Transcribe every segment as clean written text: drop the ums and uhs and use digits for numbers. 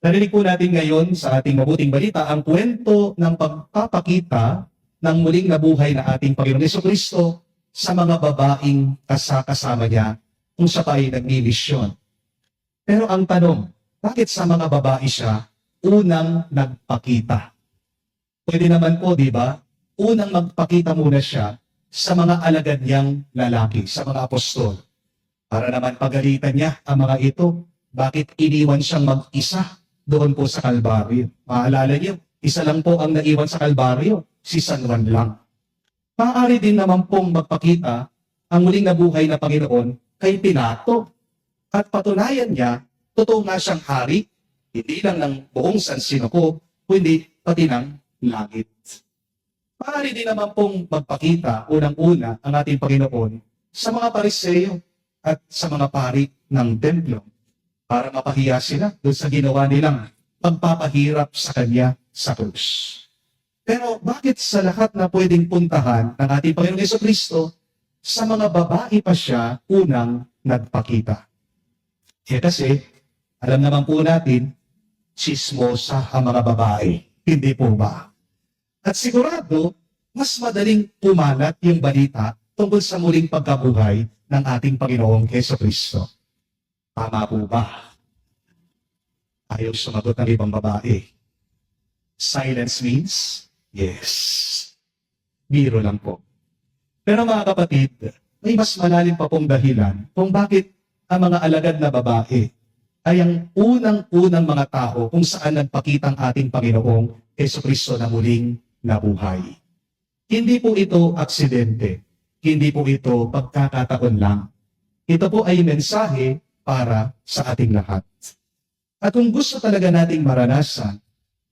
Narinig po natin ngayon sa ating mabuting balita ang kwento ng pagpapakita ng muling nabuhay na ating Panginoong Jesucristo sa mga babaeng kasama niya kung siya pa ay nagmimisyon. Pero ang tanong, bakit sa mga babae siya unang nagpakita? Pwede naman po, di ba? Unang magpakita muna siya sa mga alagad niyang lalaki, sa mga apostol. Para naman pagalitan niya ang mga ito, bakit iniwan siyang mag-isa doon po sa Kalbaryo? Maalala niyo, isa lang po ang naiwan sa Kalbaryo, si San Juan lang. Maaari din naman pong magpakita ang muling nabuhay na Panginoon kay Pilato. At patunayan niya, totoo nga siyang hari, hindi lang ng buong sansinukob, kundi pati ng langit. Maaari din naman pong magpakita, unang-una, ang ating Panginoon sa mga Pariseo at sa mga pari ng templo para mapahiya sila doon sa ginawa nilang pagpapahirap sa Kanya sa krus. Pero bakit sa lahat na pwedeng puntahan ng ating Panginoong Jesucristo, sa mga babae pa siya unang nagpakita? Kasi, alam naman po natin, chismosa ang mga babae. Hindi po ba? At sigurado, mas madaling pumalat yung balita tungkol sa muling pagkabuhay ng ating Panginoong Jesucristo. Tama po ba? Ayaw sumagot ng ibang babae. Silence means yes. Biro lang po. Pero mga kapatid, may mas malalim pa pong dahilan kung bakit ang mga alagad na babae ay ang unang-unang mga tao kung saan nagpakita ang ating Panginoong Jesucristo na muling nabuhay. Hindi po ito aksidente. Hindi po ito pagkakataon lang. Ito po ay mensahe para sa ating lahat. At kung gusto talaga nating maranasan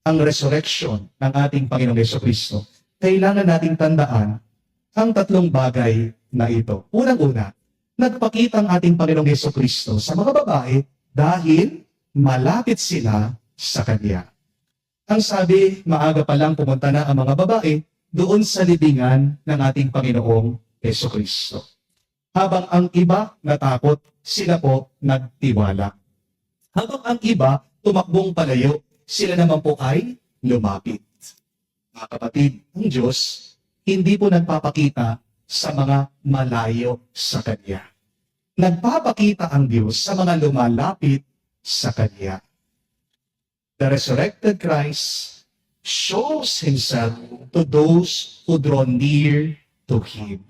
ang resurrection ng ating Panginoong Jesucristo, kailangan nating tandaan ang tatlong bagay na ito. Unang-una, nagpakita ang ating Panginoong Jesucristo sa mga babae dahil malapit sila sa Kanya. Ang sabi, maaga pa lang pumunta na ang mga babae doon sa libingan ng ating Panginoong Jesucristo. Habang ang iba natakot, sila po nagtiwala. Habang ang iba tumakbong palayo, sila naman po ay lumapit. Mga kapatid, ang Diyos hindi po nagpapakita sa mga malayo sa Kanya. Nagpapakita ang Diyos sa mga lumalapit sa Kanya. The resurrected Christ shows Himself to those who draw near to Him.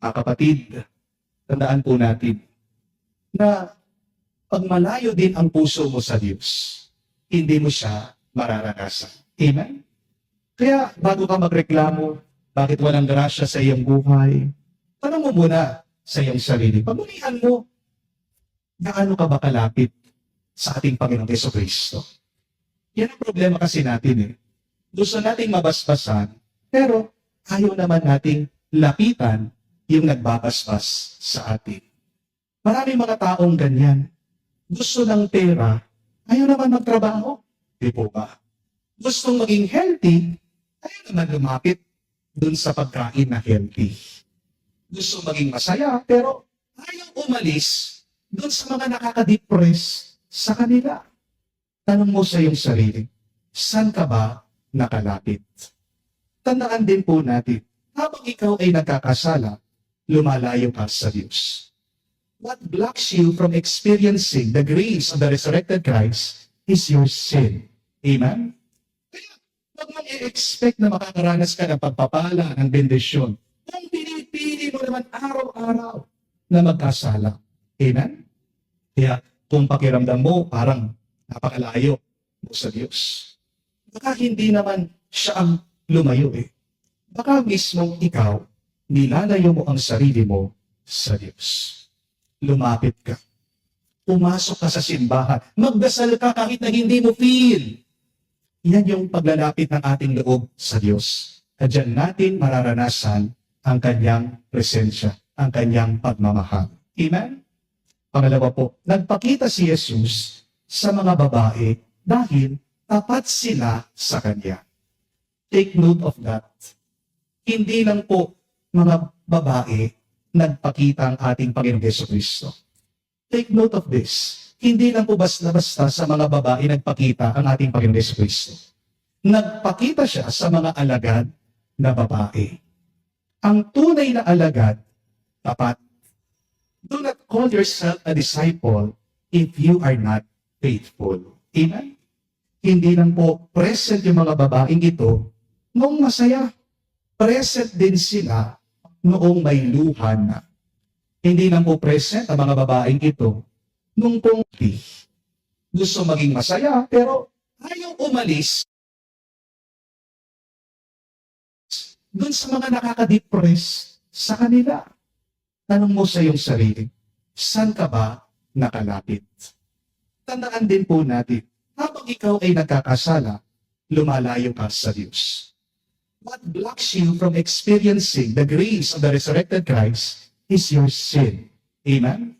Mga kapatid, tandaan po natin na pag malayo din ang puso mo sa Diyos, hindi mo siya mararanasan. Amen? Kaya bago ka magreklamo, bakit walang grasya sa iyong buhay, tanong mo muna sa iyong sarili. Pamunihan mo, gaano ka ba kalapit sa ating Panginoong Jesucristo? Yan ang problema kasi natin eh. Gusto nating mabasbasan, pero ayaw naman nating lapitan yung nagbabasbas sa atin. Maraming mga taong ganyan. Gusto ng pera, ayaw naman magtrabaho. Di po ba? Gustong maging healthy, ayaw naman lumapit dun sa pagkain na healthy. Gusto maging masaya, pero ayaw umalis dun sa mga nakaka-depress sa kanila. Tanong mo sa iyong sarili, saan ka ba nakalapit? Tandaan din po natin, habang ikaw ay nagkakasala, lumalayo ka sa Diyos. What blocks you from experiencing the grace of the resurrected Christ is your sin. Amen? Kaya, huwag mong i-expect na makakaranas ka ng pagpapala, ng bendisyon. Kung pinipili mo naman araw-araw na magkasala. Amen? Kaya, kung pakiramdam mo, parang napakalayo mo sa Diyos. Baka hindi naman siya ang lumayo eh. Baka mismong ikaw, nilalayo mo ang sarili mo sa Diyos. Lumapit ka. Pumasok ka sa simbahan. Magdasal ka kahit na hindi mo feel. Yan yung paglalapit ng ating loob sa Diyos. At dyan natin mararanasan ang Kanyang presensya, ang Kanyang pagmamahal. Amen? Pangalawa po, nagpakita si Jesus sa mga babae dahil tapat sila sa Kanya. Take note of that. Hindi lang po mga babae nagpakita ang ating Panginoong Jesucristo. Take note of this. hindi lang po basta-basta sa mga babae nagpakita ang ating Panginoon Jesucristo. Nagpakita siya sa mga alagad na babae. Ang tunay na alagad, tapat. Do not call yourself a disciple if you are not faithful. Amen? Hindi lang po present yung mga babaeng ito noong masaya. Present din sila noong may luha na. Hindi lang po present ang mga babaeng ito nung pong gusto maging masaya pero ayaw umalis dun sa mga nakaka-depress sa kanila. Tanong mo sa iyong sarili, saan ka ba nakalapit? Tandaan din po natin, habang ikaw ay nagkakasala, lumalayo ka sa Diyos. What blocks you from experiencing the grace of the resurrected Christ is your sin. Amen?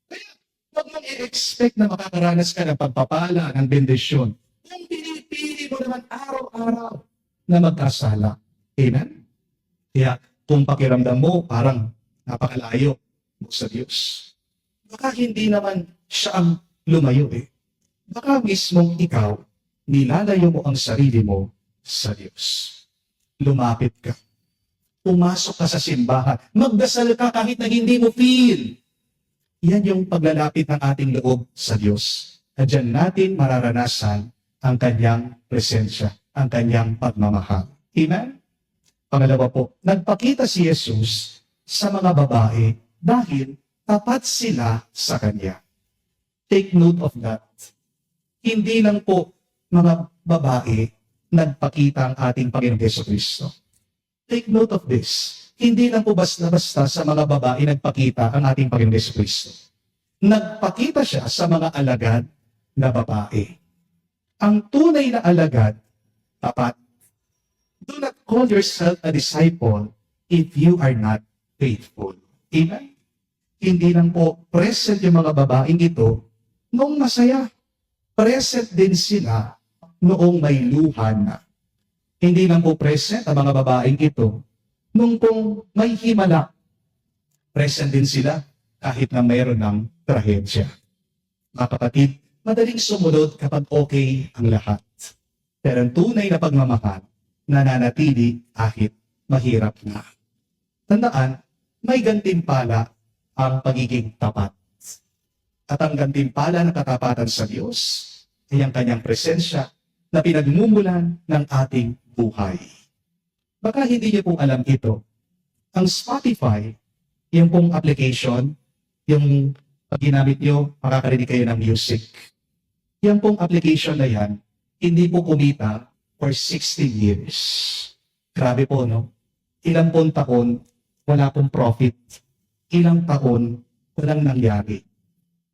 Kaya, huwag mong i-expect na makakaranas ka ng pagpapala, ng bendisyon. Kung pinipili mo naman araw-araw na magkasala. Amen? Kaya, kung pakiramdam mo, parang napakalayo mo sa Diyos. Baka hindi naman siya ang lumayo eh. Baka mismong ikaw, nilalayo mo ang sarili mo sa Diyos. Lumapit ka. Pumasok ka sa simbahan. Magdasal ka kahit na hindi mo feel. Yan yung paglalapit ng ating loob sa Diyos. At dyan natin mararanasan ang kanyang presensya, ang kanyang pagmamahal. Amen? Pangalawa po, nagpakita si Jesus sa mga babae dahil tapat sila sa kanya. Take note of that. Hindi lang po mga babae nagpakita ang ating Panginoong Jesucristo. Take note of this. Hindi lang po basta-basta sa mga babae nagpakita ang ating Panginoong Jesucristo. Nagpakita siya sa mga alagad na babae. Ang tunay na alagad, tapat. Do not call yourself a disciple if you are not faithful. Amen? Hindi lang po present yung mga babaeng ito noong masaya. Present din sila noong may luha na. Hindi lang po present ang mga babaeng ito nung pong may himala. Present din sila kahit na mayroon ng trahedya. Mga kapatid, madaling sumunod kapag okay ang lahat. Pero ang tunay na pagmamahal, nananatili kahit mahirap na. Tandaan, may gantimpala ang pagiging tapat. At ang gantimpala ng katapatan sa Diyos ay ang kanyang presensya na pinagmumulan ng ating buhay. Baka hindi niyo pong alam ito. Ang Spotify, yung pong application, yung pag ginamit niyo, makakarinig kayo ng music. Yung pong application na yan, hindi po kumita for 60 years. Grabe po, no? Ilang pong taon, wala pong profit. Ilang taon, walang nangyari.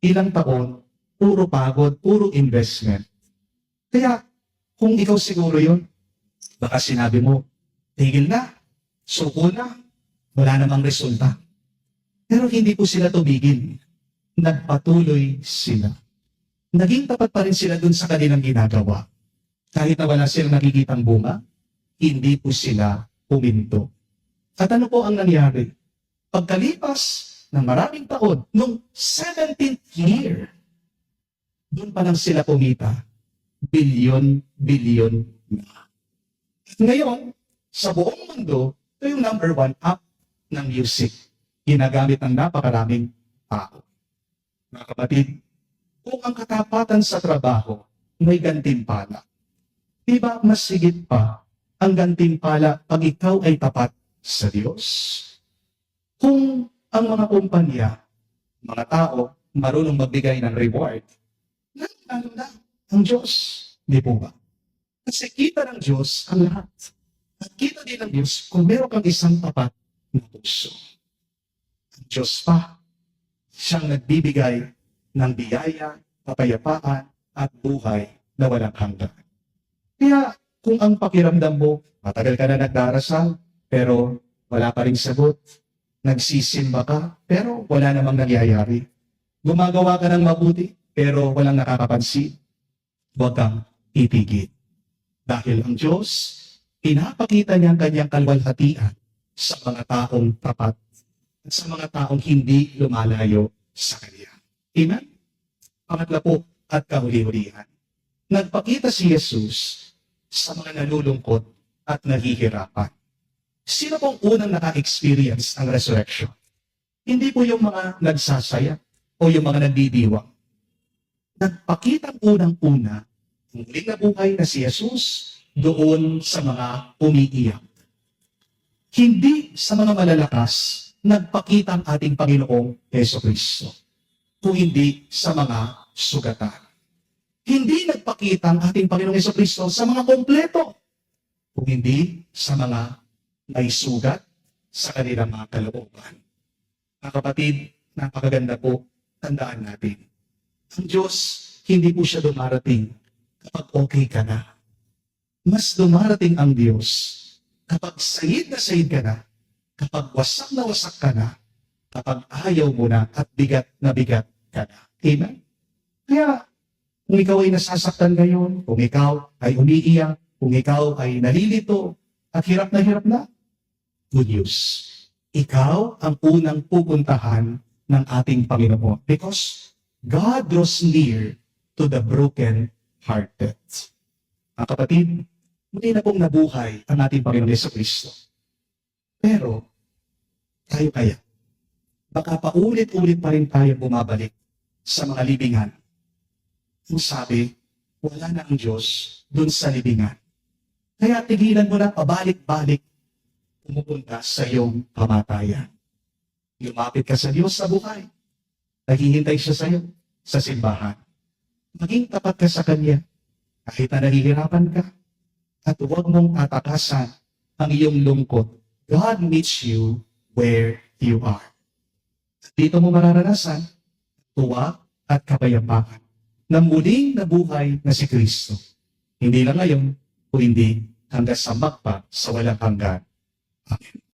Ilang taon, puro pagod, puro investment. Kaya, kung ikaw siguro yun, baka sinabi mo, tigil na, suko na, wala namang resulta. Pero hindi po sila tumigil. Nagpatuloy sila. Naging tapat pa rin sila dun sa kanilang ginagawa. Kahit na wala silang nakikitang bunga, hindi po sila puminto. At ano po ang nangyari? Pagkalipas ng maraming taon, nung 17th year, doon pa lang sila kumita. Bilyon na. Ngayon, sa buong mundo, ito yung number 1 app ng music. Ginagamit ng napakaraming tao. Mga kapatid, kung ang katapatan sa trabaho may gantimpala, di ba mas higit pa ang gantimpala pag ikaw ay tapat sa Diyos? Kung ang mga kumpanya, mga tao, marunong magbigay ng reward, lalo na ang Diyos. Di po ba? Kasi kita ng Diyos ang lahat. At kita din ng Diyos kung meron kang isang tapat na puso. Ang Diyos pa, siyang nagbibigay ng biyaya, kapayapaan, at buhay na walang hanggan. Kaya kung ang pakiramdam mo, matagal ka na nagdarasal, pero wala pa ring sagot, nagsisimba ka, pero wala namang nangyayari. Gumagawa ka ng mabuti, pero walang nakakapansin. Huwag kang itigil. Dahil ang Diyos, pinapakita niya ang kanyang kalwalhatian sa mga taong tapat at sa mga taong hindi lumalayo sa Kanya. Amen? Pangatla po, at kahuli-hulihan. Nagpakita si Jesus sa mga nalulungkot at nahihirapan. Sino pong unang naka-experience ng resurrection? Hindi po yung mga nagsasaya o yung mga nagdidiwang. Nagpakitang unang-una ang muling nabuhay na si Jesus doon sa mga umiiyak. Hindi sa mga malalakas nagpakita ang ating Panginoong Jesucristo, kung hindi sa mga sugatan. Hindi nagpakita ang ating Panginoong Jesucristo sa mga kompleto, kung hindi sa mga may sugat sa kanilang mga kalooban. Mga kapatid, napakaganda po, tandaan natin. Ang Diyos, hindi po siya dumarating kapag okay ka na. Mas dumarating ang Diyos kapag sayid ka na, kapag wasak na wasak ka na, kapag ayaw mo na at bigat na bigat ka na. Amen? Kaya, kung ikaw ay nasasaktan ngayon, kung ikaw ay umiiyak, kung ikaw ay nalilito at hirap na, good news. Ikaw ang unang pupuntahan ng ating Panginoon because God draws near to the broken-hearted. Mga kapatid, muli na pong nabuhay ang ating Panginoon Jesucristo. Pero, tayo kaya, baka paulit-ulit pa rin tayo bumabalik sa mga libingan. Kung sabi, wala na ang Diyos dun sa libingan. Kaya tigilan mo na pabalik-balik pumupunta sa iyong kamatayan. Lumapit ka sa Diyos sa buhay. Naghihintay siya sa iyo sa simbahan. Maging tapat ka sa Kanya kahit na nahihirapan ka. At huwag mong atakasan ang iyong lungkot. God meets you where you are. Dito mo mararanasan tuwa at kapayapaan na muling nabuhay na si Kristo. Hindi lang ngayon, o hindi hanggang sa magpa sa walang hanggan. Amen.